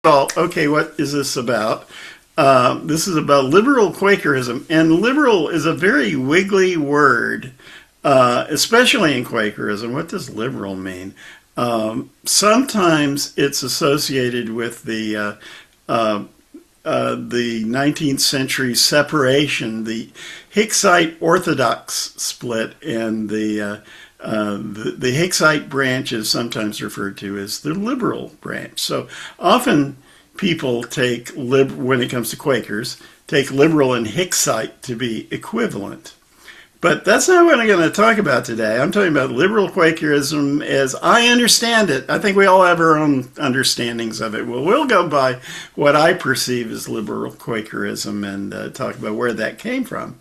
Well, okay, what is this about? This is about liberal Quakerism, and liberal is a very wiggly word, especially in Quakerism. What does liberal mean? Sometimes it's associated with the 19th century separation, the Hicksite Orthodox split, and the Hicksite branch is sometimes referred to as the liberal branch. So often people take, when it comes to Quakers, take liberal and Hicksite to be equivalent. But that's not what I'm going to talk about today. I'm talking about liberal Quakerism as I understand it. I think we all have our own understandings of it. Well, we'll go by what I perceive as liberal Quakerism and talk about where that came from.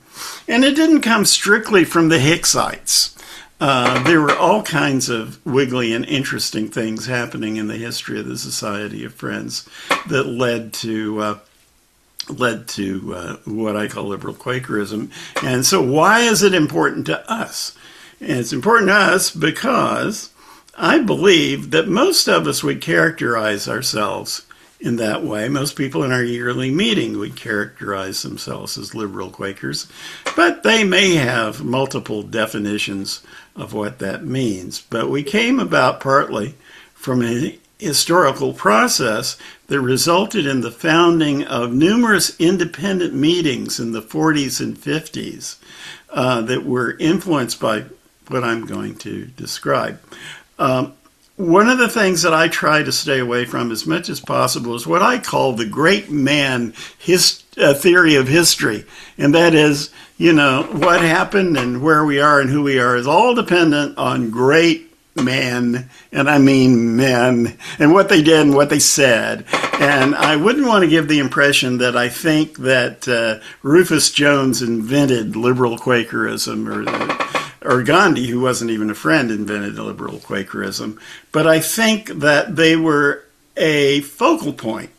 And it didn't come strictly from the Hicksites. There were all kinds of wiggly and interesting things happening in the history of the Society of Friends that led to what I call liberal Quakerism. And so why is it important to us? And it's important to us because I believe that most of us would characterize ourselves in that way. Most people in our yearly meeting would characterize themselves as liberal Quakers, but they may have multiple definitions of what that means. But we came about partly from a historical process that resulted in the founding of numerous independent meetings in the 40s and 50s that were influenced by what I'm going to describe. One of the things that I try to stay away from as much as possible is what I call the great man theory of history. And that is, what happened and where we are and who we are is all dependent on great men, and I mean men, and what they did and what they said. And I wouldn't want to give the impression that I think that Rufus Jones invented liberal Quakerism, or Gandhi, who wasn't even a friend, invented liberal Quakerism. But I think that they were a focal point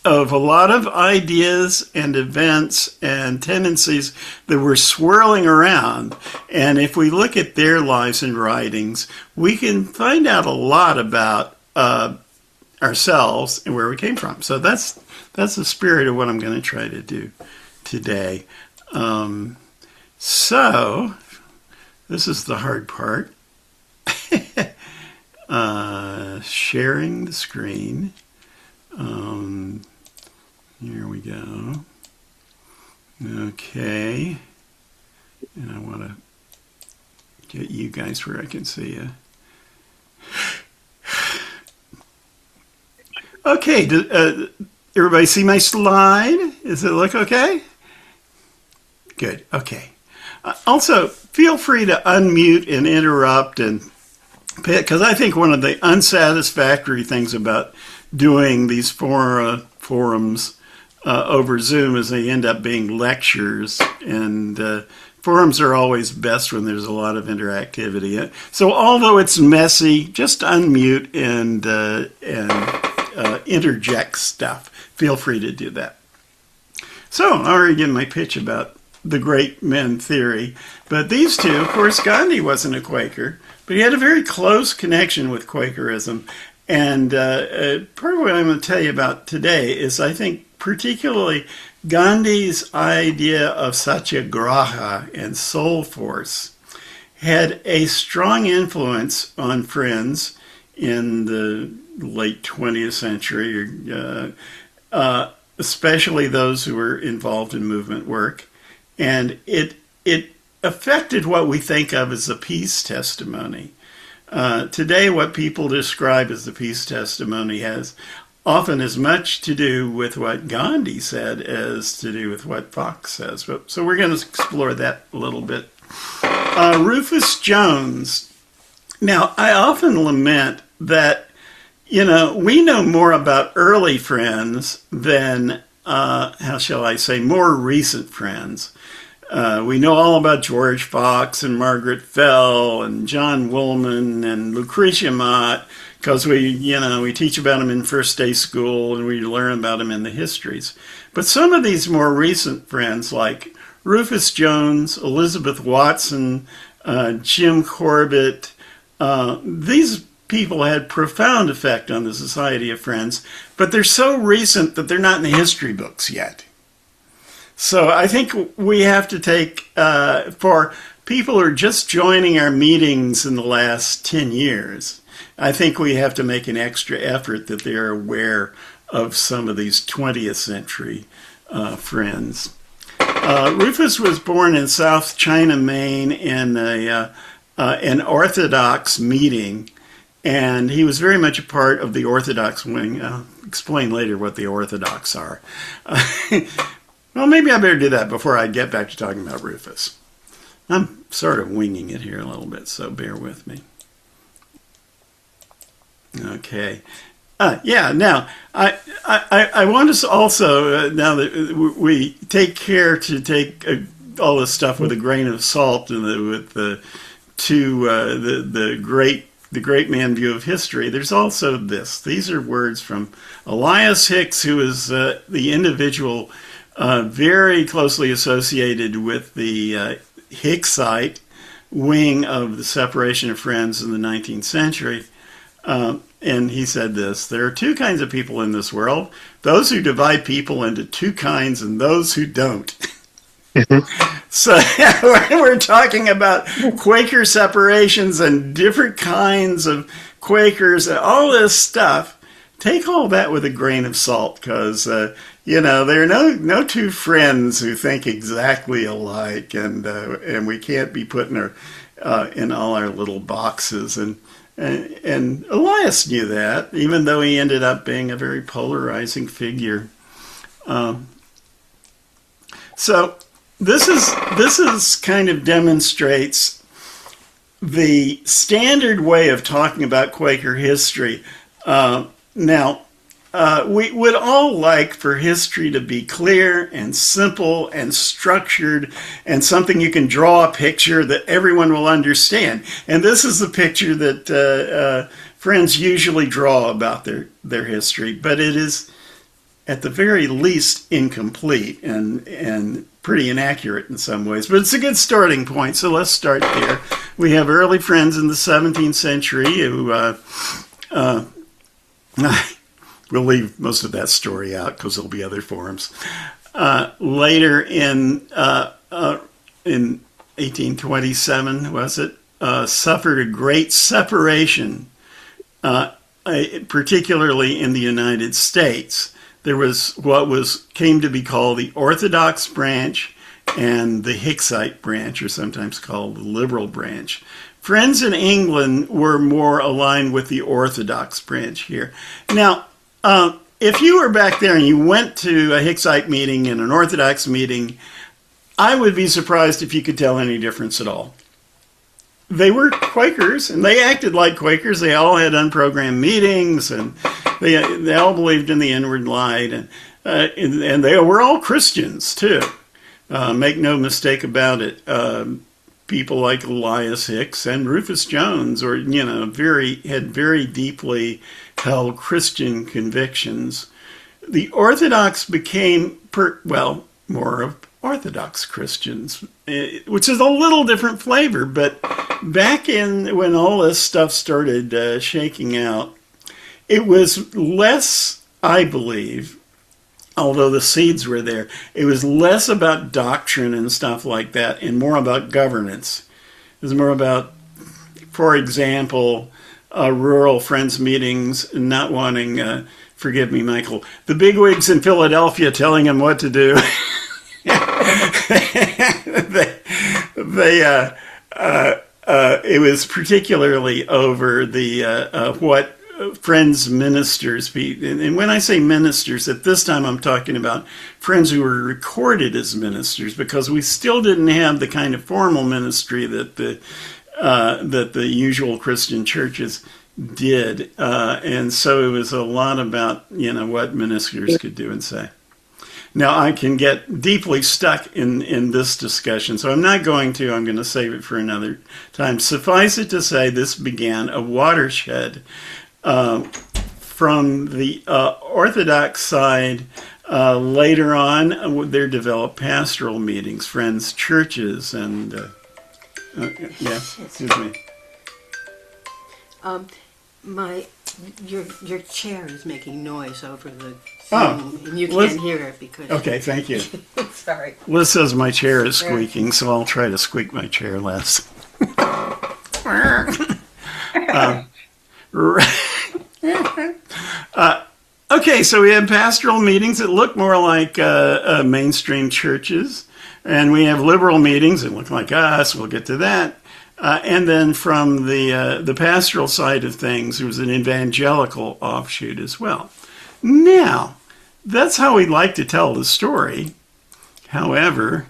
of a lot of ideas and events and tendencies that were swirling around. And if we look at their lives and writings, we can find out a lot about ourselves and where we came from. So that's the spirit of what I'm going to try to do today. So this is the hard part. Sharing the screen. Here we go. Okay. And I want to get you guys where I can see you. Okay. Everybody see my slide? Does it look okay? Good. Okay. Also, feel free to unmute and interrupt, and because I think one of the unsatisfactory things about doing these forums over Zoom is they end up being lectures, and forums are always best when there's a lot of interactivity. So although it's messy, just unmute and interject stuff. Feel free to do that. So I already given my pitch about the great men theory, but these two, of course, Gandhi wasn't a Quaker, but he had a very close connection with Quakerism. And part of what I'm going to tell you about today is, I think, particularly Gandhi's idea of satyagraha and soul force had a strong influence on Friends in the late 20th century, especially those who were involved in movement work. And it affected what we think of as the peace testimony. Today, what people describe as the peace testimony has often as much to do with what Gandhi said as to do with what Fox says. So we're going to explore that a little bit. Rufus Jones. Now, I often lament that, we know more about early Friends than, how shall I say, more recent Friends. We know all about George Fox and Margaret Fell and John Woolman and Lucretia Mott because we teach about them in first day school and we learn about them in the histories. But some of these more recent Friends, like Rufus Jones, Elizabeth Watson, Jim Corbett, these people had profound effect on the Society of Friends, but they're so recent that they're not in the history books yet. So I think we have to take, for people who are just joining our meetings in the last 10 years, I think we have to make an extra effort that they're aware of some of these 20th century friends. Rufus was born in South China, Maine, in an Orthodox meeting, and he was very much a part of the Orthodox wing. I'll explain later what the Orthodox are. Well, maybe I better do that before I get back to talking about Rufus. I'm sort of winging it here a little bit, so bear with me. Okay. Now, I want us also, now that we take care to take all this stuff with a grain of salt and with the great man view of history, there's also this. These are words from Elias Hicks, who is the individual very closely associated with the Hicksite wing of the separation of friends in the 19th century. And he said this: there are two kinds of people in this world, those who divide people into two kinds and those who don't. So we're talking about Quaker separations and different kinds of Quakers and all this stuff. Take all that with a grain of salt, because there are no two friends who think exactly alike, and we can't be put in all our little boxes. And Elias knew that, even though he ended up being a very polarizing figure. So this is kind of demonstrates the standard way of talking about Quaker history. Now, we would all like for history to be clear and simple and structured and something you can draw a picture that everyone will understand. And this is the picture that friends usually draw about their history, but it is at the very least incomplete and pretty inaccurate in some ways. But it's a good starting point, so let's start there. We have early friends in the 17th century who... we'll leave most of that story out because there'll be other forums. Later in 1827, was it, suffered a great separation, particularly in the United States. There was what came to be called the Orthodox branch and the Hicksite branch, or sometimes called the Liberal branch. Friends in England were more aligned with the Orthodox branch here. Now, if you were back there and you went to a Hicksite meeting and an Orthodox meeting, I would be surprised if you could tell any difference at all. They were Quakers, and they acted like Quakers. They all had unprogrammed meetings, and they all believed in the inward light, and they were all Christians, too. Make no mistake about it. People like Elias Hicks and Rufus Jones, or had very deeply held Christian convictions. The Orthodox became more of Orthodox Christians, which is a little different flavor. But back when all this stuff started shaking out, it was less, I believe, although the seeds were there, it was less about doctrine and stuff like that and more about governance. It was more about, for example, rural friends meetings, not wanting, forgive me, Michael, the bigwigs in Philadelphia telling them what to do. It was particularly over the what friends, ministers, and when I say ministers, at this time I'm talking about friends who were recorded as ministers, because we still didn't have the kind of formal ministry that the usual Christian churches did, and so it was a lot about what ministers could do and say. Now I can get deeply stuck in this discussion, so I'm not going to. I'm going to save it for another time. Suffice it to say, this began a watershed. From the Orthodox side, later on, there developed pastoral meetings, friends, churches, and excuse me. Your chair is making noise over the Zoom, and you can't hear it because... Okay, thank you. Sorry. Liz says my chair is squeaking, so I'll try to squeak my chair less. Okay, so we had pastoral meetings that look more like mainstream churches, and we have liberal meetings that look like us. We'll get to that. And then from the pastoral side of things, there was an evangelical offshoot as well. Now, that's how we like to tell the story. However,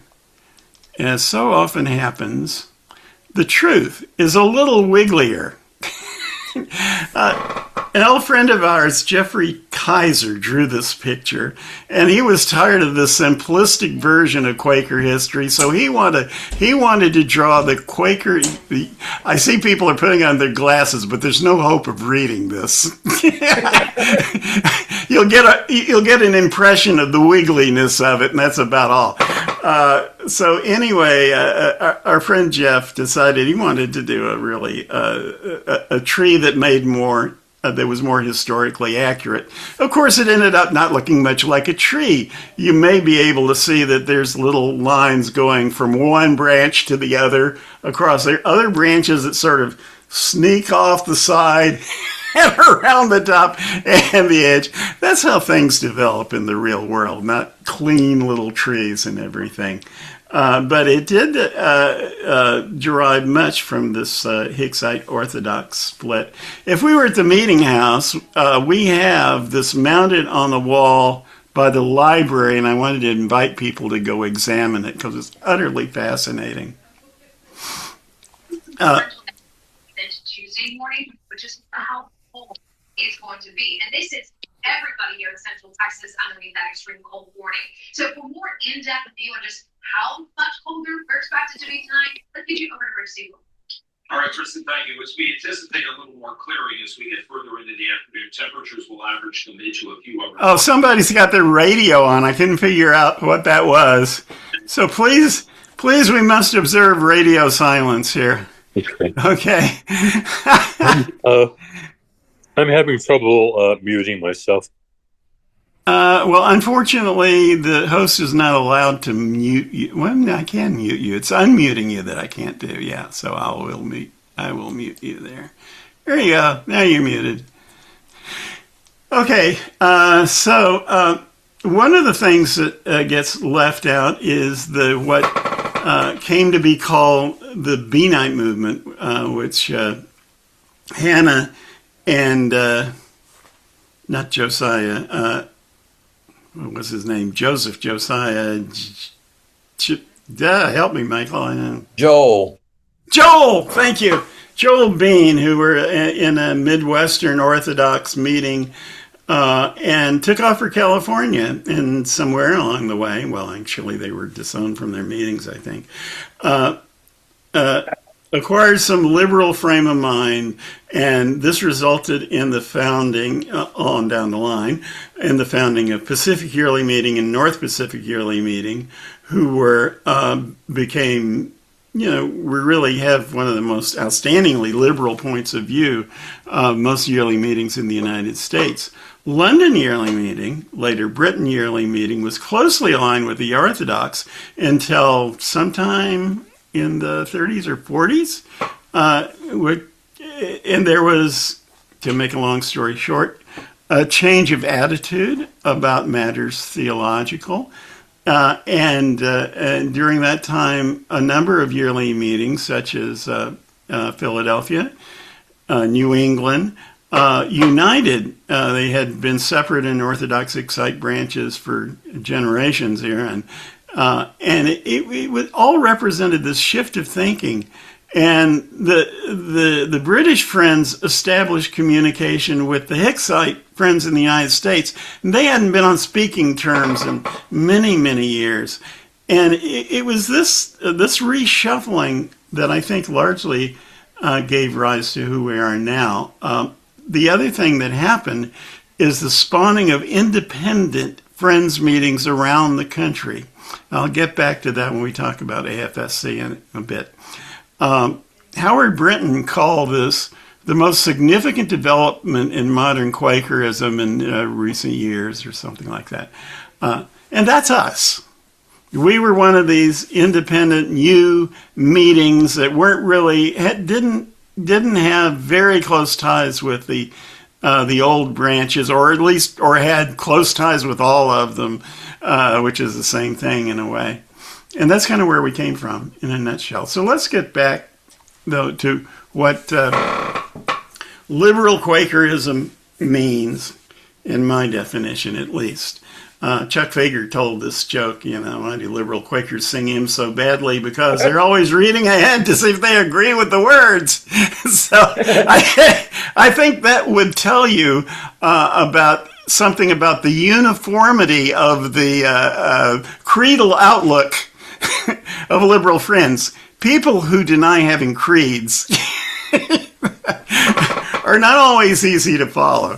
as so often happens, the truth is a little wigglier. An old friend of ours, Jeffrey Kaiser, drew this picture, and he was tired of the simplistic version of Quaker history, so he wanted to draw the Quaker... I see people are putting on their glasses, but there's no hope of reading this. You'll get an impression of the wiggliness of it, and that's about all. So anyway, our friend Jeff decided he wanted to do a tree that made more... that was more historically accurate. Of course, it ended up not looking much like a tree. You may be able to see that there's little lines going from one branch to the other across there. Other branches that sort of sneak off the side and around the top and the edge. That's how things develop in the real world, not clean little trees and everything. But it did derive much from this Hicksite Orthodox split. If we were at the meeting house, we have this mounted on the wall by the library, and I wanted to invite people to go examine it because it's utterly fascinating. Tuesday morning, which is how cold it's going to be. And this is everybody here in Central Texas underneath that extreme cold warning. So for more in-depth view on just how much colder we're expected to be tonight, let's get you over to Rich Siegel. All right, Tristan, thank you. As we anticipate a little more clearing as we get further into the afternoon, temperatures will average the mid to a few over. Oh, somebody's got their radio on. I couldn't figure out what that was. So please, we must observe radio silence here. Okay. I'm having trouble muting myself. Well, unfortunately, the host is not allowed to mute you. Well, I can mute you. It's unmuting you that I can't do. Yeah, so I will mute you there. There you go. Now you're muted. Okay, so one of the things that gets left out is what came to be called the Beanite movement, which Hannah and not Josiah, what was his name? Josiah. Help me, Michael. Joel, thank you. Joel Bean, who were in a Midwestern Orthodox meeting and took off for California, and somewhere along the way, well, actually they were disowned from their meetings, I think, acquired some liberal frame of mind, and this resulted in the founding, on down the line, in the founding of Pacific Yearly Meeting and North Pacific Yearly Meeting, who became, we really have one of the most outstandingly liberal points of view of most yearly meetings in the United States. London Yearly Meeting, later Britain Yearly Meeting, was closely aligned with the Orthodox until sometime in the 30s or 40s. And there was, to make a long story short, a change of attitude about matters theological. And during that time, a number of yearly meetings, such as Philadelphia, New England, united. They had been separate in Orthodox Hicksite branches for generations here, and it all represented this shift of thinking. And the British friends established communication with the Hicksite friends in the United States. And they hadn't been on speaking terms in many, many years. And it was this reshuffling that I think largely gave rise to who we are now. The other thing that happened is the spawning of independent friends meetings around the country. I'll get back to that when we talk about AFSC in a bit. Howard Brinton called this the most significant development in modern Quakerism in recent years or something like that. And that's us. We were one of these independent new meetings that weren't really, didn't have very close ties with the old branches, or at least, or had close ties with all of them, which is the same thing in a way. And that's kind of where we came from in a nutshell. So let's get back, though, to what liberal Quakerism means, in my definition at least. Chuck Fager told this joke, why do liberal Quakers sing hymns so badly? Because they're always reading ahead to see if they agree with the words. So I think that would tell you about something about the uniformity of the creedal outlook of liberal friends. People who deny having creeds are not always easy to follow.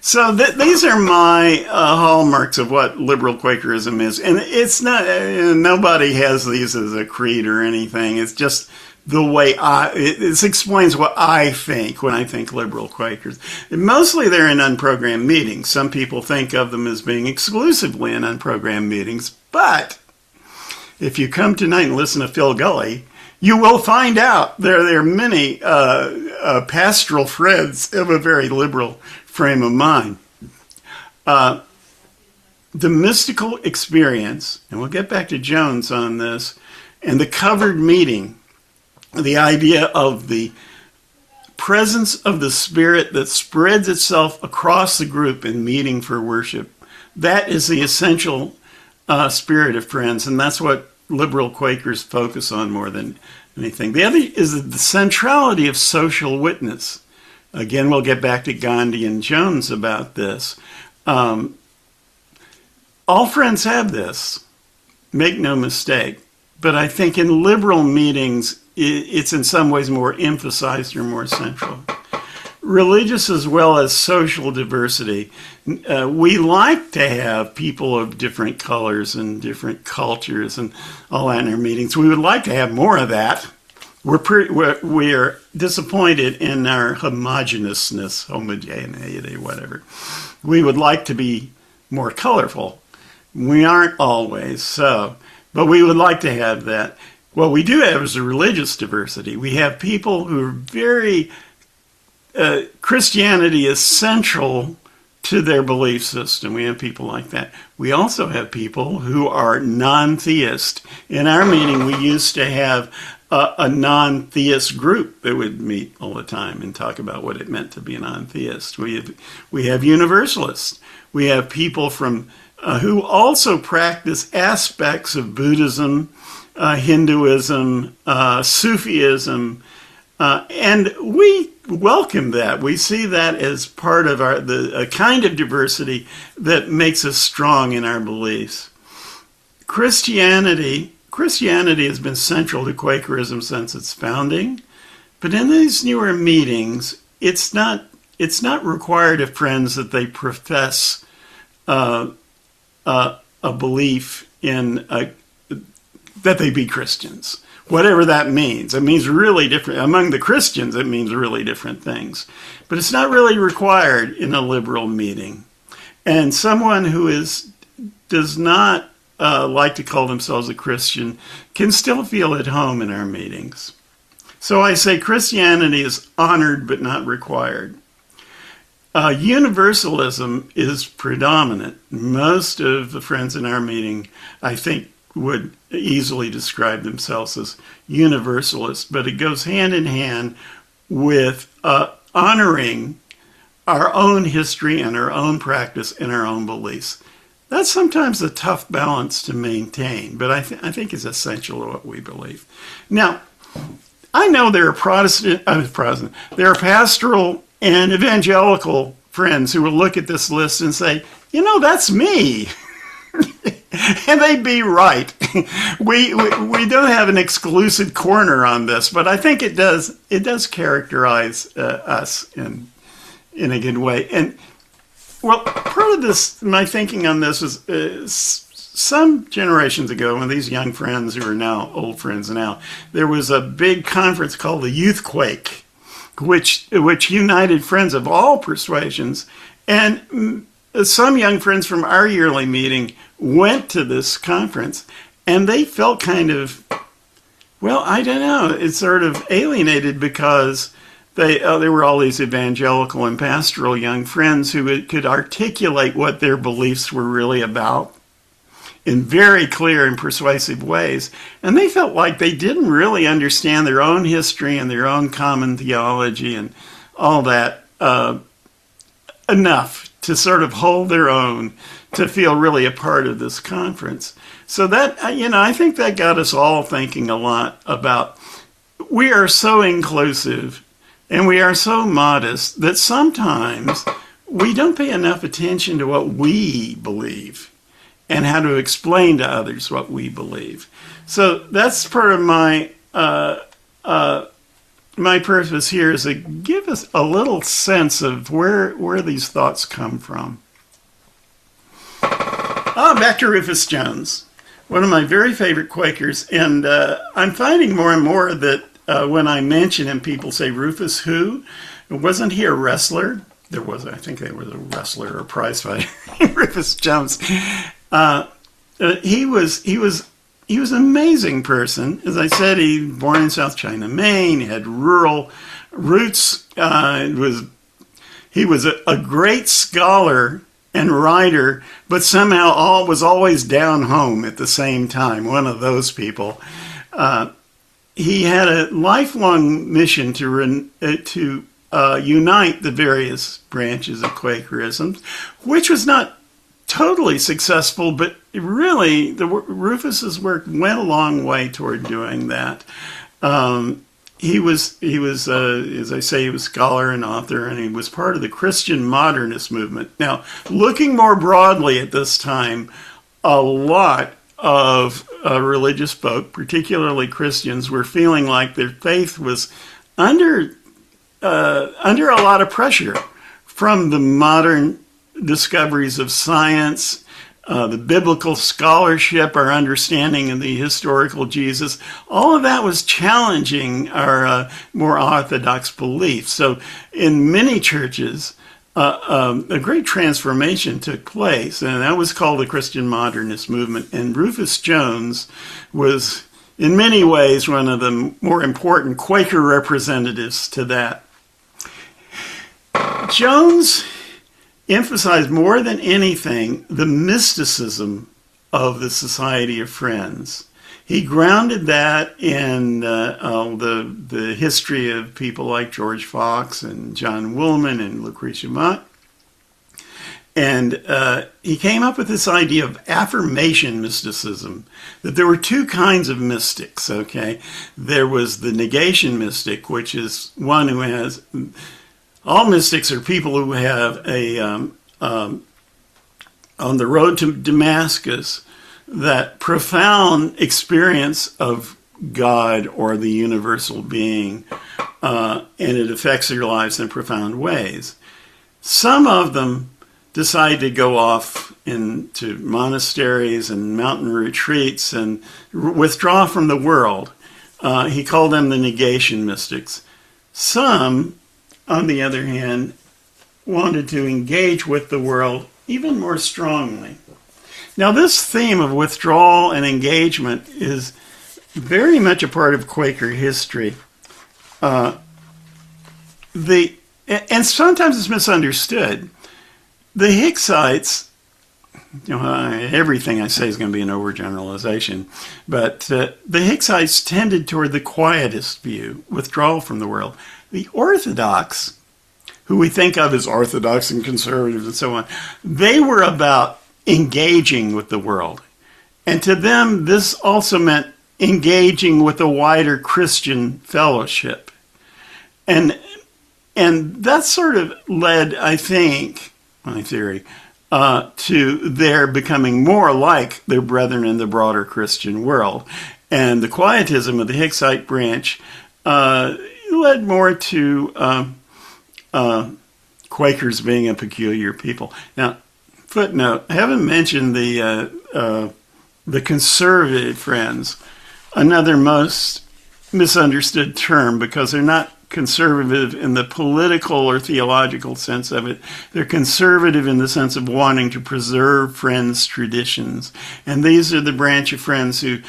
So these are my hallmarks of what liberal Quakerism is. And it's not, nobody has these as a creed or anything. It's just the way it explains what I think when I think liberal Quakers. And mostly they're in unprogrammed meetings. Some people think of them as being exclusively in unprogrammed meetings. But if you come tonight and listen to Phil Gully, you will find out there are many pastoral friends of a very liberal frame of mind. The mystical experience, and we'll get back to Jones on this, and the covered meeting, the idea of the presence of the Spirit that spreads itself across the group in meeting for worship, that is the essential spirit of friends, and that's what liberal Quakers focus on more than anything. The other is the centrality of social witness. Again, we'll get back to Gandhi and Jones about this. All friends have this, make no mistake. But I think in liberal meetings, it's in some ways more emphasized or more central. Religious as well as social diversity. We like to have people of different colors and different cultures and all that in our meetings. We would like to have more of that. We're disappointed in our homogeneity, whatever. We would like to be more colorful. We aren't always so, but we would like to have that. What we do have is a religious diversity. We have people who are very, Christianity is central to their belief system. We have people like that. We also have people who are non-theist. In our meeting, we used to have a non-theist group that would meet all the time and talk about what it meant to be a non-theist. We have universalists. We have people from who also practice aspects of Buddhism, Hinduism, Sufism, and we welcome that. We see that as part of a kind of diversity that makes us strong in our beliefs. Christianity has been central to Quakerism since its founding, but in these newer meetings, it's not required of friends that they profess a belief in that they be Christians, whatever that means. It means really different. Among the Christians, it means really different things, but it's not really required in a liberal meeting. And someone who does not like to call themselves a Christian can still feel at home in our meetings. So I say Christianity is honored but not required. Universalism is predominant. Most of the friends in our meeting, I think, would easily describe themselves as universalists, but it goes hand in hand with honoring our own history and our own practice and our own beliefs. That's sometimes a tough balance to maintain, but I think is essential to what we believe. Now, I know there are there are pastoral and evangelical friends who will look at this list and say, that's me. And they'd be right. We don't have an exclusive corner on this, but I think it does characterize us in a good way. And well, part of this, my thinking on this is some generations ago, when these young friends who are now old friends now, there was a big conference called the Youth Quake. which united friends of all persuasions. And some young friends from our yearly meeting went to this conference, and they felt kind of, well, I don't know, it's sort of alienated because there were all these evangelical and pastoral young friends who could articulate what their beliefs were really about in very clear and persuasive ways. And they felt like they didn't really understand their own history and their own common theology and all that enough to sort of hold their own, to feel really a part of this conference. So that, I think that got us all thinking a lot about, we are so inclusive and we are so modest that sometimes we don't pay enough attention to what we believe and how to explain to others what we believe. So that's part of my purpose here, is to give us a little sense of where these thoughts come from. Back to Rufus Jones, one of my very favorite Quakers, and I'm finding more and more that when I mention him, people say, Rufus who? Wasn't he a wrestler? I think there was a wrestler or prize fighter, Rufus Jones. He was an amazing person. As I said, he was born in South China, Maine. He had rural roots. He was a great scholar and writer, but somehow was always down home at the same time. One of those people. He had a lifelong mission to unite the various branches of Quakerism, which was not totally successful, but really Rufus's work went a long way toward doing that. He was, as I say, he was a scholar and author, and he was part of the Christian modernist movement. Now, looking more broadly at this time, a lot of religious folk, particularly Christians, were feeling like their faith was under a lot of pressure from the modern discoveries of science, the biblical scholarship, our understanding of the historical Jesus. All of that was challenging our more orthodox beliefs. So in many churches, a great transformation took place, and that was called the Christian modernist movement. And Rufus Jones was, in many ways, one of the more important Quaker representatives to that. Jones emphasized more than anything the mysticism of the Society of Friends. He grounded that in the history of people like George Fox and John Woolman and Lucretia Mott. And he came up with this idea of affirmation mysticism, that there were two kinds of mystics, okay? There was the negation mystic, which is one who has... All mystics are people who have on the road to Damascus, that profound experience of God or the universal being, and it affects their lives in profound ways. Some of them decide to go off into monasteries and mountain retreats and withdraw from the world. He called them the negation mystics. Some, on the other hand, wanted to engage with the world even more strongly. Now, this theme of withdrawal and engagement is very much a part of Quaker history. And sometimes it's misunderstood. The Hicksites, everything I say is going to be an overgeneralization, but the Hicksites tended toward the quietist view, withdrawal from the world. The Orthodox, who we think of as orthodox and conservative and so on, they were about engaging with the world. And to them, this also meant engaging with a wider Christian fellowship. And that sort of led, I think, my theory, to their becoming more like their brethren in the broader Christian world. And the quietism of the Hicksite branch led more to Quakers being a peculiar people. Now, footnote, I haven't mentioned the conservative friends, another most misunderstood term because they're not conservative in the political or theological sense of it. They're conservative in the sense of wanting to preserve Friends' traditions. And these are the branch of Friends who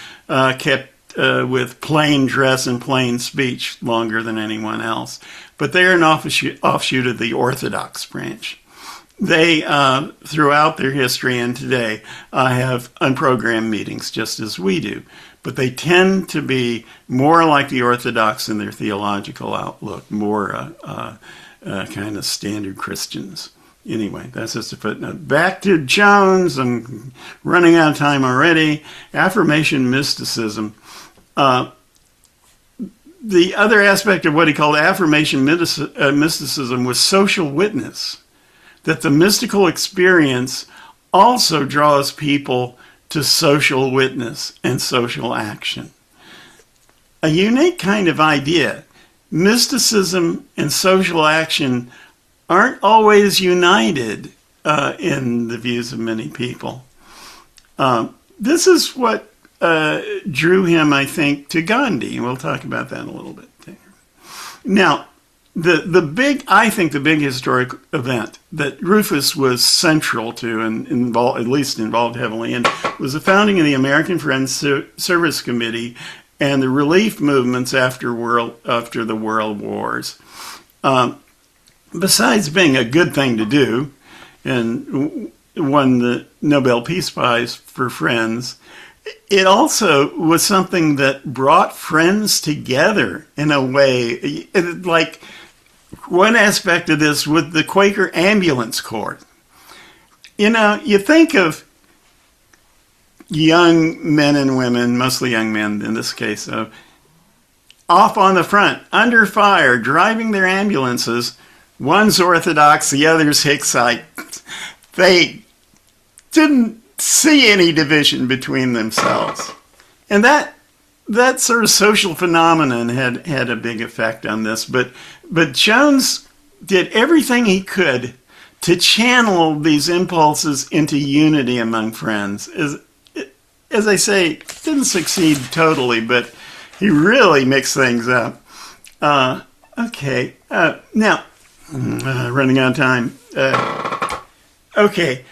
kept with plain dress and plain speech longer than anyone else. But they're an offshoot of the Orthodox branch. They, throughout their history and today, have unprogrammed meetings just as we do. But they tend to be more like the Orthodox in their theological outlook, more kind of standard Christians. Anyway, that's just a footnote. Back to Jones. I'm running out of time already. Affirmation mysticism. The other aspect of what he called affirmation mysticism was social witness, that the mystical experience also draws people to social witness and social action. A unique kind of idea. Mysticism and social action aren't always united in the views of many people. This is what drew him, I think, to Gandhi, and we'll talk about that in a little bit. Now, I think the big historic event that Rufus was central to and involved heavily in was the founding of the American Friends Service Committee and the relief movements after the World Wars. Besides being a good thing to do, and won the Nobel Peace Prize for Friends, it also was something that brought friends together in a way. Like one aspect of this with the Quaker Ambulance Corps. You know, you think of young men and women, mostly young men in this case, off on the front, under fire, driving their ambulances. One's Orthodox, the other's Hicksite. They didn't see any division between themselves. And that sort of social phenomenon had a big effect on this. But Jones did everything he could to channel these impulses into unity among friends. As I say, didn't succeed totally, but he really mixed things up. Okay. Now, running out of time. Okay.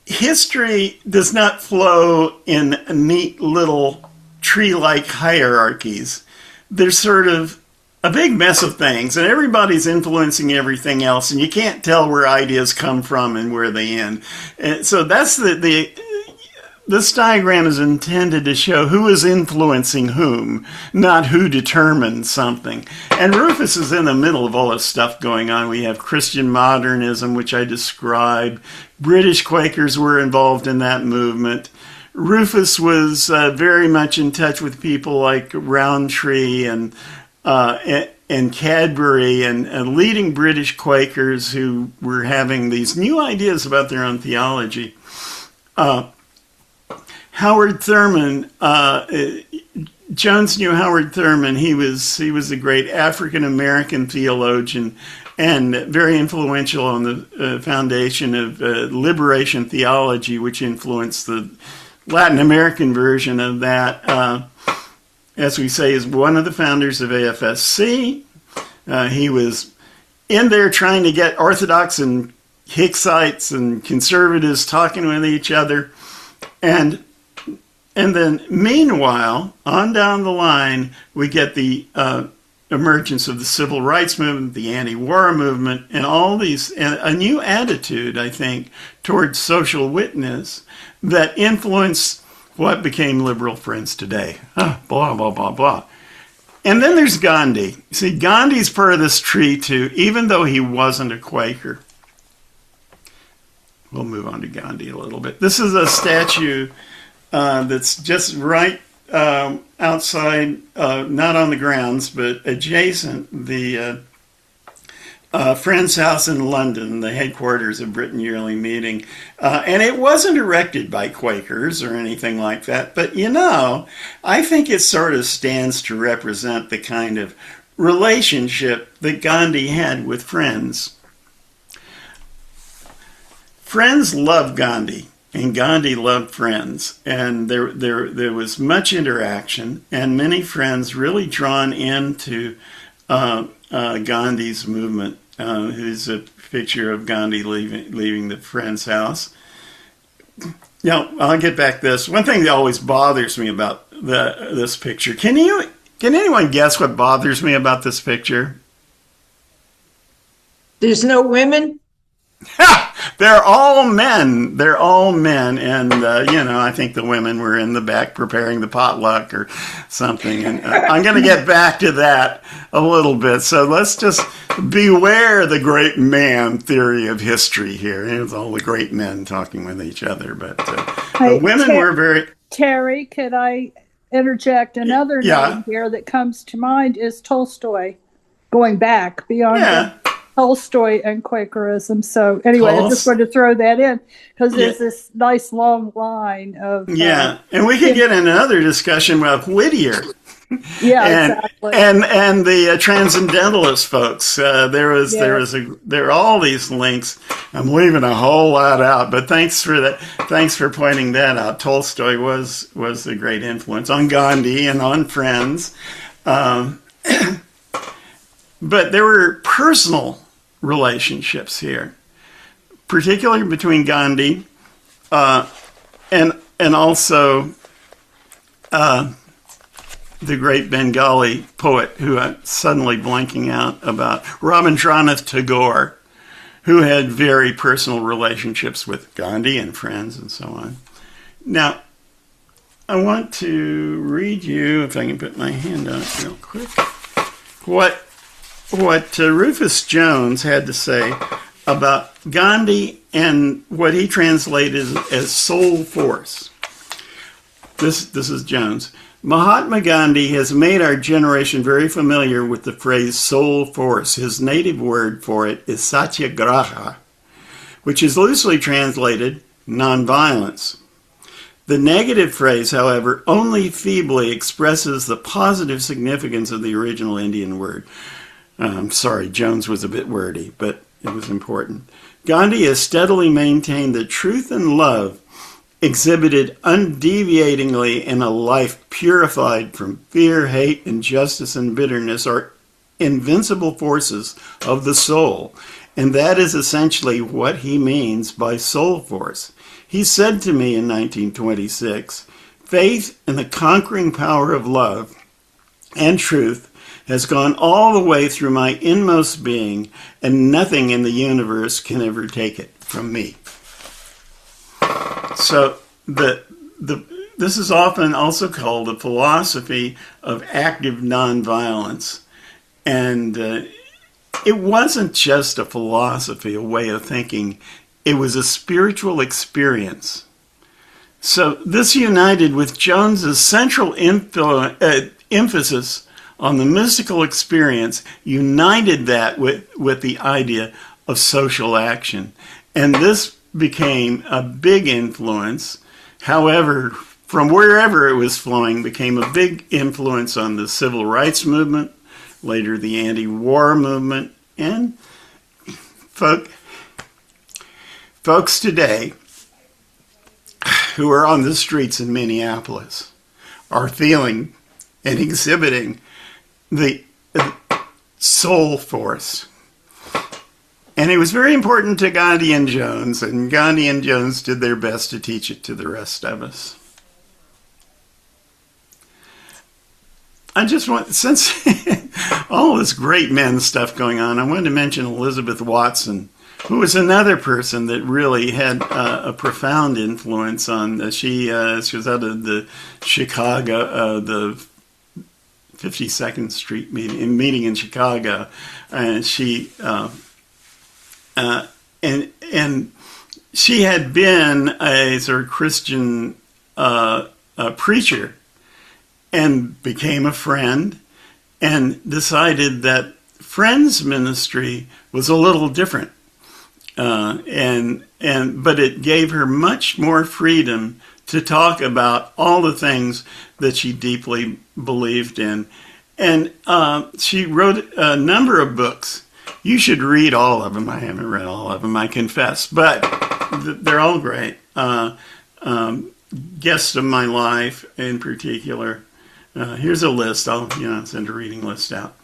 History does not flow in neat little tree-like hierarchies. There's sort of a big mess of things, and everybody's influencing everything else, and you can't tell where ideas come from and where they end. And so that's this diagram is intended to show who is influencing whom, not who determines something. And Rufus is in the middle of all this stuff going on. We have Christian modernism, which I described. British Quakers were involved in that movement. Rufus was very much in touch with people like Rowntree and Cadbury and leading British Quakers who were having these new ideas about their own theology. Howard Thurman, Jones knew Howard Thurman. He was a great African-American theologian and very influential on the foundation of liberation theology, which influenced the Latin American version of that. As we say, is one of the founders of AFSC. He was in there trying to get Orthodox and Hicksites and conservatives talking with each other. And then, meanwhile, on down the line, we get the emergence of the civil rights movement, the anti-war movement, and all these, and a new attitude, I think, towards social witness that influenced what became Liberal Friends today. Blah, blah, blah, blah. And then there's Gandhi. See, Gandhi's part of this tree, too, even though he wasn't a Quaker. We'll move on to Gandhi a little bit. This is a statue that's just right outside, not on the grounds, but adjacent the Friends House in London, the headquarters of Britain Yearly Meeting. And it wasn't erected by Quakers or anything like that, but I think it sort of stands to represent the kind of relationship that Gandhi had with Friends. Friends loved Gandhi. And Gandhi loved Friends, and there was much interaction, and many Friends really drawn into Gandhi's movement. Here's a picture of Gandhi leaving the friend's house. Now, I'll get back to this. One thing that always bothers me about this picture. Can anyone guess what bothers me about this picture? There's no women? They're all men. They're all men. And, I think the women were in the back preparing the potluck or something. And I'm going to get back to that a little bit. So let's just beware the great man theory of history here. It's all the great men talking with each other. But the women were very... Terry, could I interject? Another name here that comes to mind is Tolstoy, going back beyond Tolstoy and Quakerism. So anyway, I just wanted to throw that in because there's this nice long line of... and we could get in another discussion about Whittier. Exactly. And the transcendentalist folks. There are all these links. I'm leaving a whole lot out, but thanks for that. Thanks for pointing that out. Tolstoy was a great influence on Gandhi and on Friends. But there were personal relationships here, particularly between Gandhi and also the great Bengali poet who I'm suddenly blanking out about, Rabindranath Tagore, who had very personal relationships with Gandhi and Friends and so on. Now, I want to read you, if I can put my hand on it real quick, what Rufus Jones had to say about Gandhi and what he translated as soul force. This is Jones. Mahatma Gandhi has made our generation very familiar with the phrase soul force. His native word for it is satyagraha, which is loosely translated nonviolence. The negative phrase, however, only feebly expresses the positive significance of the original Indian word. I'm sorry, Jones was a bit wordy, but it was important. Gandhi has steadily maintained that truth and love exhibited undeviatingly in a life purified from fear, hate, injustice, and bitterness are invincible forces of the soul. And that is essentially what he means by soul force. He said to me in 1926, faith in the conquering power of love and truth has gone all the way through my inmost being, and nothing in the universe can ever take it from me. So this is often also called the philosophy of active nonviolence. And it wasn't just a philosophy, a way of thinking. It was a spiritual experience. So this united with Jones's central emphasis on the mystical experience, united that with the idea of social action. And this became a big influence. However, from wherever it was flowing, became a big influence on the civil rights movement, later the anti-war movement, and folks today who are on the streets in Minneapolis are feeling and exhibiting the soul force. And it was very important to Gandhi and Jones, and Gandhi and Jones did their best to teach it to the rest of us. I just want, since all this great men stuff going on, I wanted to mention Elizabeth Watson, who was another person that really had a profound influence on, she was out of the Chicago, the 52nd Street meeting in Chicago, and she... and she had been a sort of Christian preacher and became a friend and decided that Friends ministry was a little different. But it gave her much more freedom to talk about all the things that she deeply believed in. And she wrote a number of books. You should read all of them. I haven't read all of them, I confess, but they're all great. Guest of My Life, in particular. Here's a list. I'll send a reading list out.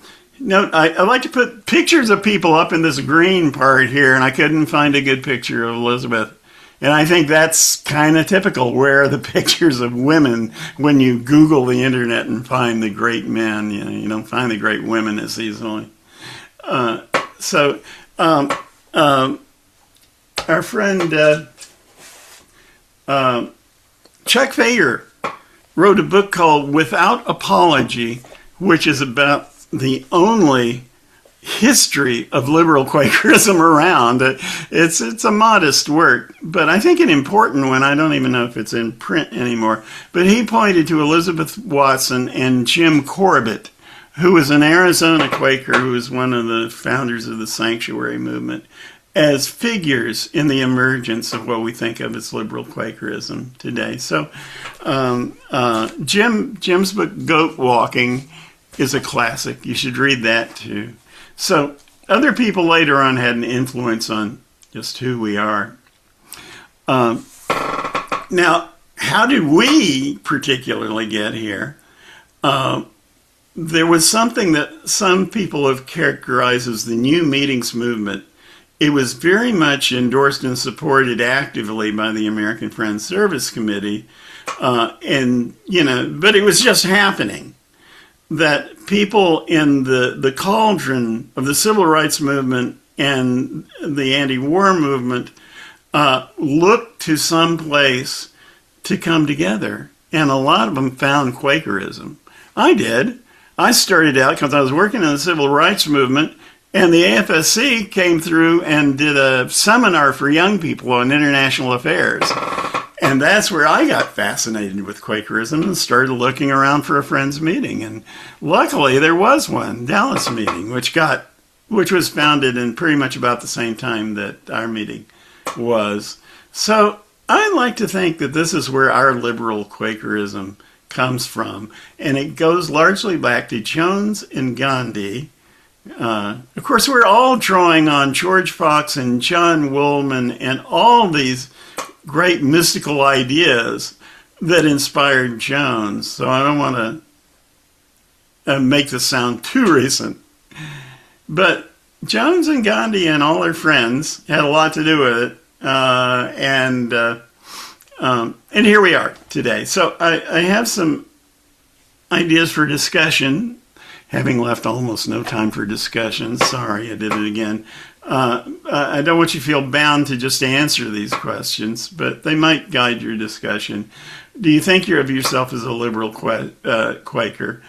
No, I like to put pictures of people up in this green part here, and I couldn't find a good picture of Elizabeth. And I think that's kind of typical, where the pictures of women, when you Google the internet and find the great men, you don't find the great women as easily. So our friend Chuck Fager wrote a book called Without Apology, which is about the only history of liberal Quakerism around. It's a modest work, but I think an important one. I don't even know if it's in print anymore. But he pointed to Elizabeth Watson and Jim Corbett, who was an Arizona Quaker, who was one of the founders of the sanctuary movement, as figures in the emergence of what we think of as liberal Quakerism today. So Jim's book, Goat Walking, is a classic. You should read that too. So other people later on had an influence on just who we are. Now, how did we particularly get here? There was something that some people have characterized as the New Meetings movement. It was very much endorsed and supported actively by the American Friends Service Committee. But it was just happening. That people in the cauldron of the civil rights movement and the anti-war movement looked to some place to come together. And a lot of them found Quakerism. I did. I started out because I was working in the civil rights movement, and the AFSC came through and did a seminar for young people on international affairs. And that's where I got fascinated with Quakerism and started looking around for a friends meeting. And luckily there was one, Dallas meeting, which was founded in pretty much about the same time that our meeting was. So I like to think that this is where our liberal Quakerism comes from. And it goes largely back to Jones and Gandhi. Of course, we're all drawing on George Fox and John Woolman and all these great mystical ideas that inspired Jones. So I don't want to make this sound too recent. But Jones and Gandhi and all their friends had a lot to do with it. And here we are today. So I have some ideas for discussion, having left almost no time for discussion. Sorry, I did it again. I don't want you to feel bound to just answer these questions, but they might guide your discussion. Do you think of yourself as a liberal Quaker?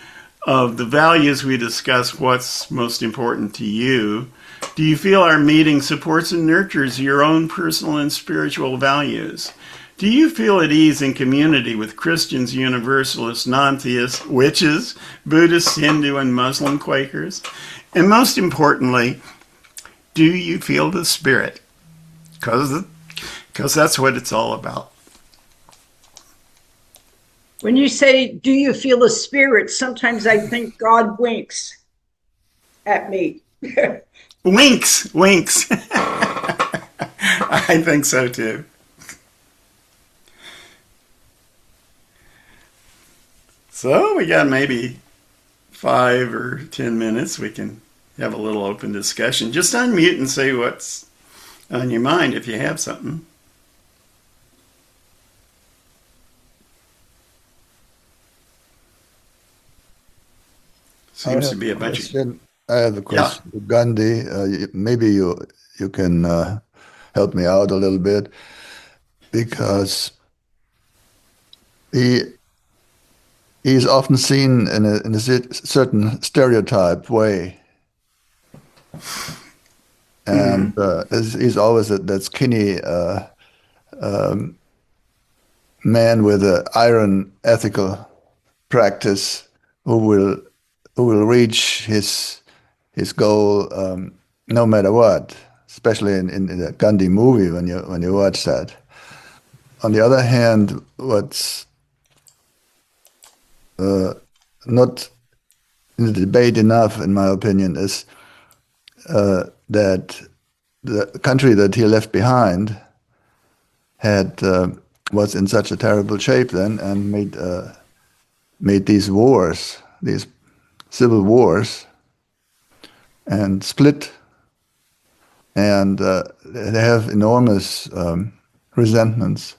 Of the values we discuss, what's most important to you? Do you feel our meeting supports and nurtures your own personal and spiritual values? Do you feel at ease in community with Christians, Universalists, non-theists, witches, Buddhists, Hindu, and Muslim Quakers? And most importantly, do you feel the Spirit? Because that's what it's all about. When you say, do you feel the Spirit, sometimes I think God winks at me. Winks. I think so too. So we got maybe 5 or 10 minutes. We can have a little open discussion. Just unmute and say what's on your mind if you have something. Seems to be a bunch of... I have a question to Gandhi. Maybe you can help me out a little bit, because he's often seen in a certain stereotype way. And he's always that skinny man with an iron ethical practice who will reach his goal no matter what. Especially in the Gandhi movie when you watch that. On the other hand, what's not in the debate enough, in my opinion, is that the country that he left behind was in such a terrible shape then, and made these wars, these civil wars, and split, and they have enormous resentments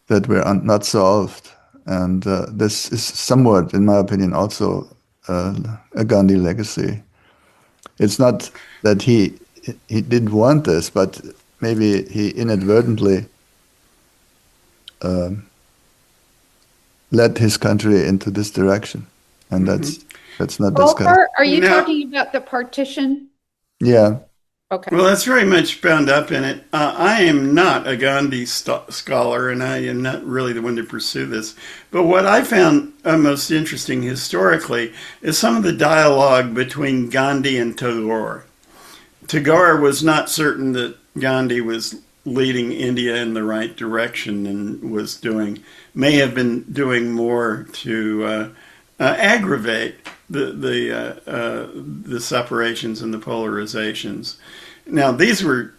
that were not solved. And this is somewhat, in my opinion, also a Gandhi legacy. It's not that he didn't want this, but maybe he inadvertently led his country into this direction, and that's not discussed. Are you talking about the partition? Yeah. Okay. Well, that's very much bound up in it. I am not a Gandhi scholar, and I am not really the one to pursue this. But what I found most interesting historically is some of the dialogue between Gandhi and Tagore. Tagore was not certain that Gandhi was leading India in the right direction and may have been doing more to aggravate the separations and the polarizations. Now, these were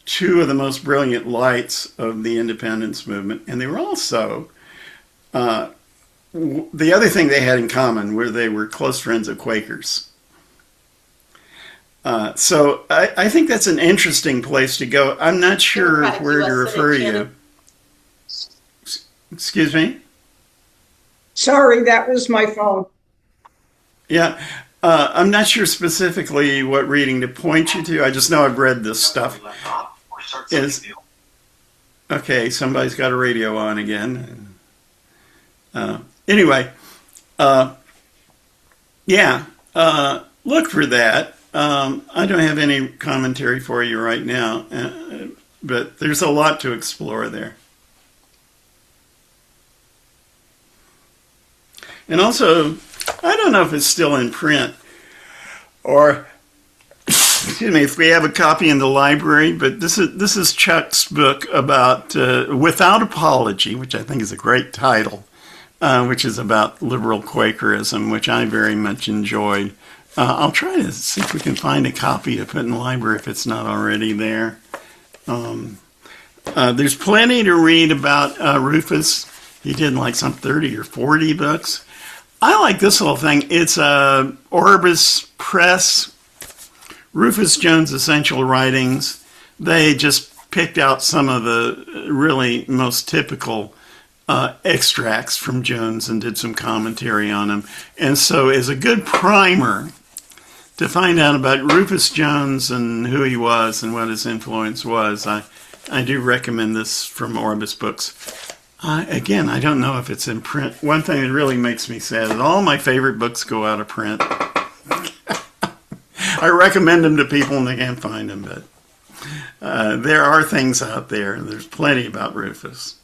two of the most brilliant lights of the independence movement, and they were also the other thing they had in common were they were close friends of Quakers. So I think that's an interesting place to go. I'm not sure where to refer you. Excuse me? Sorry, that was my phone. Yeah, I'm not sure specifically what reading to point you to. I just know I've read this stuff. Okay, somebody's got a radio on again. Anyway, look for that. I don't have any commentary for you right now, but there's a lot to explore there. And also, I don't know if it's still in print or, excuse me, if we have a copy in the library, but this is Chuck's book about Without Apology, which I think is a great title, which is about liberal Quakerism, which I very much enjoyed. I'll try to see if we can find a copy to put in the library if it's not already there. There's plenty to read about Rufus. He did like some 30 or 40 books. I like this whole thing. It's Orbis Press, Rufus Jones' Essential Writings. They just picked out some of the really most typical extracts from Jones and did some commentary on them. And so as a good primer to find out about Rufus Jones and who he was and what his influence was, I do recommend this from Orbis Books. Again, I don't know if it's in print. One thing that really makes me sad is all my favorite books go out of print. I recommend them to people and they can't find them, but there are things out there. There's plenty about Rufus.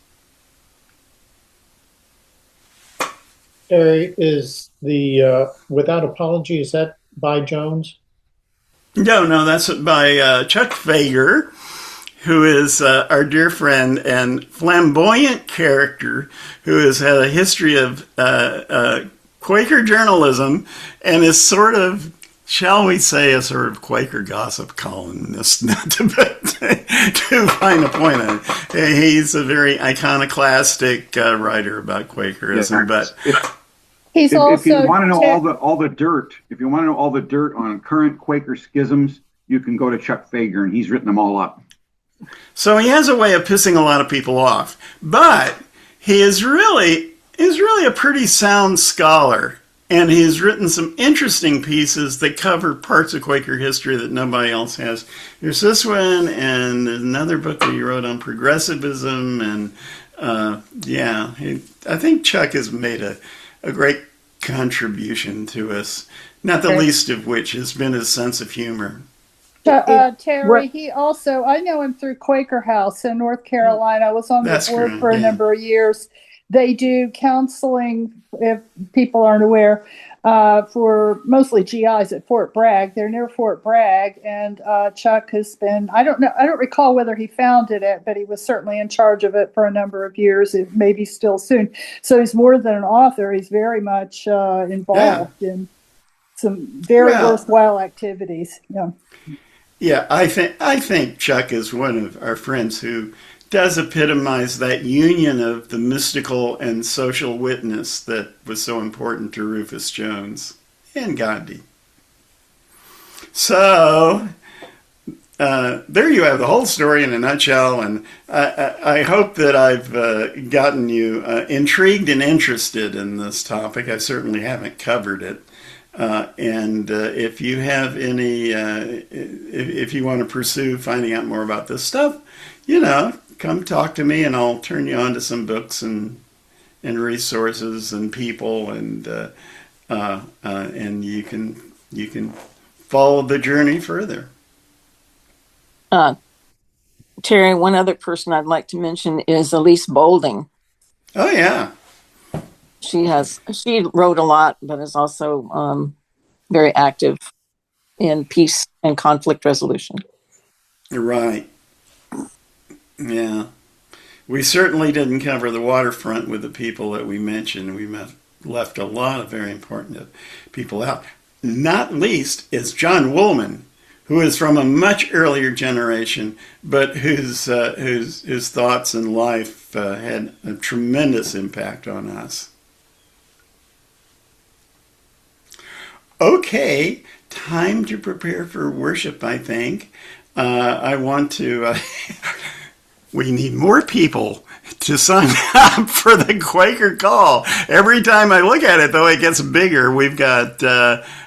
Is the Without Apology, is that by Jones? No, that's by Chuck Fager, who is our dear friend and flamboyant character who has had a history of Quaker journalism and is sort of, shall we say, a sort of Quaker gossip columnist, not to find a point on it. He's a very iconoclastic writer about Quakerism, but he's if you want to know all the dirt, if you want to know all the dirt on current Quaker schisms, you can go to Chuck Fager, and he's written them all up. So he has a way of pissing a lot of people off, but he is really a pretty sound scholar, and he's written some interesting pieces that cover parts of Quaker history that nobody else has. There's this one and another book that he wrote on progressivism, and I think Chuck has made a great contribution to us, not the least of which has been his sense of humor. Terry, he also, I know him through Quaker House in North Carolina. I was on the board for a number of years. They do counseling, if people aren't aware, for mostly GIs at Fort Bragg. They're near Fort Bragg, and Chuck has been, I don't recall whether he founded it, but he was certainly in charge of it for a number of years, maybe still soon. So he's more than an author. He's very much involved in some very worthwhile activities. Yeah, I think Chuck is one of our friends who does epitomize that union of the mystical and social witness that was so important to Rufus Jones and Gandhi. So there you have the whole story in a nutshell, and I hope that I've gotten you intrigued and interested in this topic. I certainly haven't covered it. And if you have any, if you want to pursue finding out more about this stuff, come talk to me, and I'll turn you on to some books and resources and people, and you can follow the journey further. Terry, one other person I'd like to mention is Elise Boulding. Oh yeah. She wrote a lot, but is also very active in peace and conflict resolution. Right. Yeah. We certainly didn't cover the waterfront with the people that we mentioned. We left a lot of very important people out. Not least is John Woolman, who is from a much earlier generation, but whose thoughts and life had a tremendous impact on us. Okay, time to prepare for worship, I think. I want to... we need more people to sign up for the Quaker Call. Every time I look at it, though, it gets bigger. We've got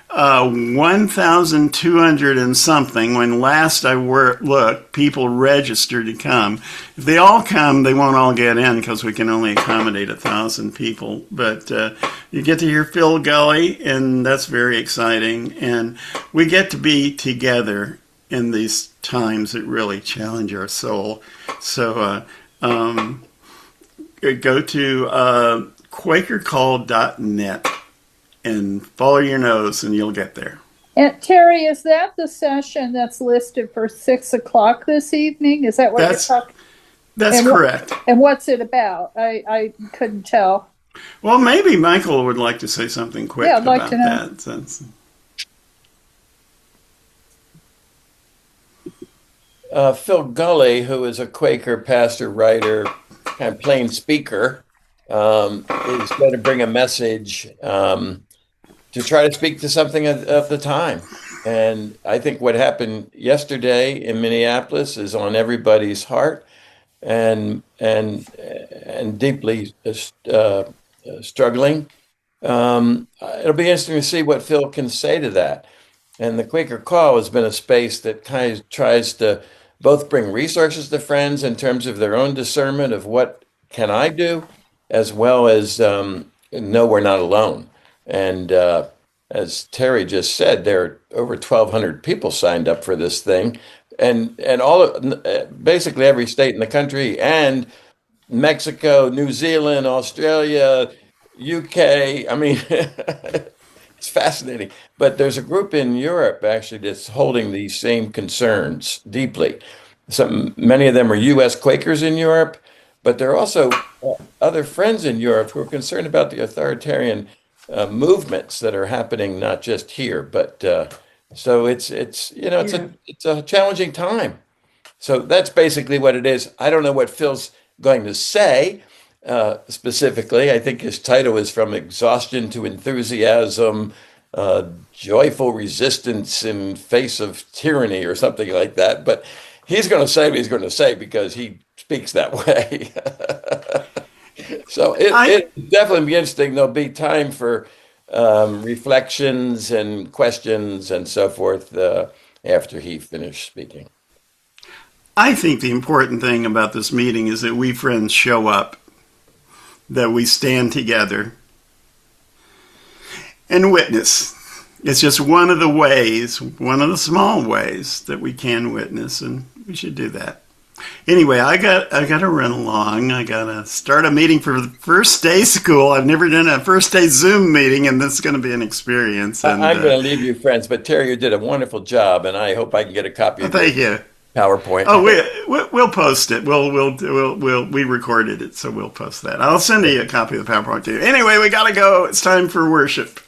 1,200 and something. When last I looked, people registered to come. If they all come, they won't all get in because we can only accommodate 1,000 people. But you get to hear Phil Gully, and that's very exciting. And we get to be together in these times that really challenge our soul. So go to QuakerCall.net and follow your nose, and you'll get there. And Terry, is that the session that's listed for 6 o'clock this evening? Is that what you're talking? That's correct. And what's it about? I couldn't tell. Well, maybe Michael would like to say something quick I'd like about to know. that. Phil Gully, who is a Quaker pastor, writer, kind of plain speaker, is going to bring a message to try to speak to something of the time. And I think what happened yesterday in Minneapolis is on everybody's heart and deeply struggling. It'll be interesting to see what Phil can say to that. And the Quaker Call has been a space that kind of tries to both bring resources to friends in terms of their own discernment of what can I do, as well as know we're not alone. And as Terry just said, there are over 1,200 people signed up for this thing, and basically every state in the country, and Mexico, New Zealand, Australia, UK. I mean, it's fascinating. But there's a group in Europe actually that's holding these same concerns deeply. Many of them are U.S. Quakers in Europe, but there are also other friends in Europe who are concerned about the authoritarian movements that are happening, not just here, but so it's a challenging time. So that's basically what it is. I don't know what Phil's going to say specifically. I think his title is From Exhaustion to Enthusiasm, Joyful Resistance in Face of Tyranny, or something like that. But he's going to say what he's going to say because he speaks that way. So it'll definitely be interesting. There'll be time for reflections and questions and so forth after he finished speaking. I think the important thing about this meeting is that we friends show up, that we stand together and witness. It's just one of the ways, one of the small ways that we can witness, and we should do that. Anyway, I got to run along. I got to start a meeting for the first day school. I've never done a first day Zoom meeting, and this is going to be an experience. And, I'm going to leave you, friends, but Terry, you did a wonderful job, and I hope I can get a copy of thank you. PowerPoint. Oh, we'll post it. We recorded it, so we'll post that. I'll send you a copy of the PowerPoint to you. Anyway, we got to go. It's time for worship.